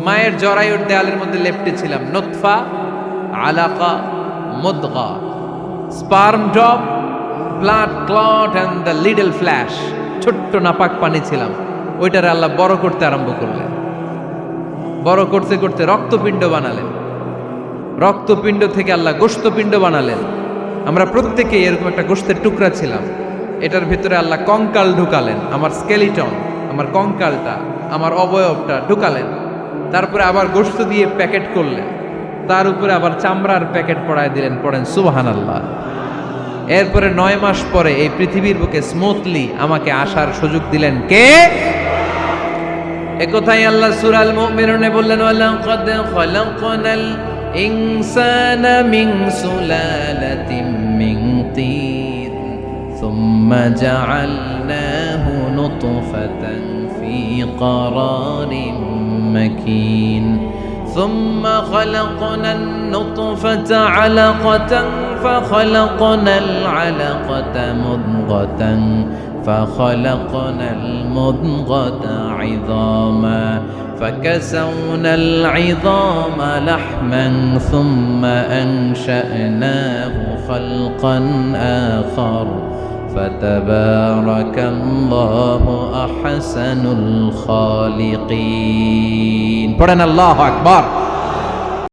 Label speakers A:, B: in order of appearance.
A: মায়ের জরায়ুর দেয়ালের মধ্যে লেপ্টে ছিলাম। নুতফা, আলাকা, মুদগা, sperm drop, blood clot and the little flash. ছোট্ট নাপাক পানি ছিলাম। ওইটারে আল্লাহ বড় করতে আরম্ভ করলেন। বড় করতে করতে রক্তপিণ্ড বানালেন। রক্তপিণ্ড থেকে আল্লাহ গোশতপিণ্ড বানালেন। আমরা প্রত্যেকে এরকম একটা গোশতের টুকরা ছিলাম। এটার ভিতরে আল্লাহ কঙ্কাল ঢুকালেন, আমার স্কেলিটন, আমার কঙ্কালটা, আমার অবয়বটা ঢুকালেন। তারপরে আবার গোশত দিয়ে প্যাকেট করলেন, তার উপরে আবার চামড়ার প্যাকেট পড়ায় দিলেন। পড়েন সুবহানাল্লাহ। এরপরে 9 মাস পরে এই পৃথিবীর বুকে স্মুথলি আমাকে আসার সুযোগ দিলেন কে? একথাই আল্লাহ সূরা আল মুমিনুনে বললেন, ওয়ালাকাদ খালাকনাল ইনসানা মিন সুলালাতিন মিন তিন সুম্মা জাআলনাহু নুতফাতান ফি ক্বারারিন মাকিন ثم خلقنا النطفة علقة فخلقنا العلقة مضغة فخلقنا المضغة عظاما فكسونا العظام لحما ثم أنشأناه خلقا آخر فتبارك الله أحسن الخالقين. পড়েন আল্লাহু আকবার।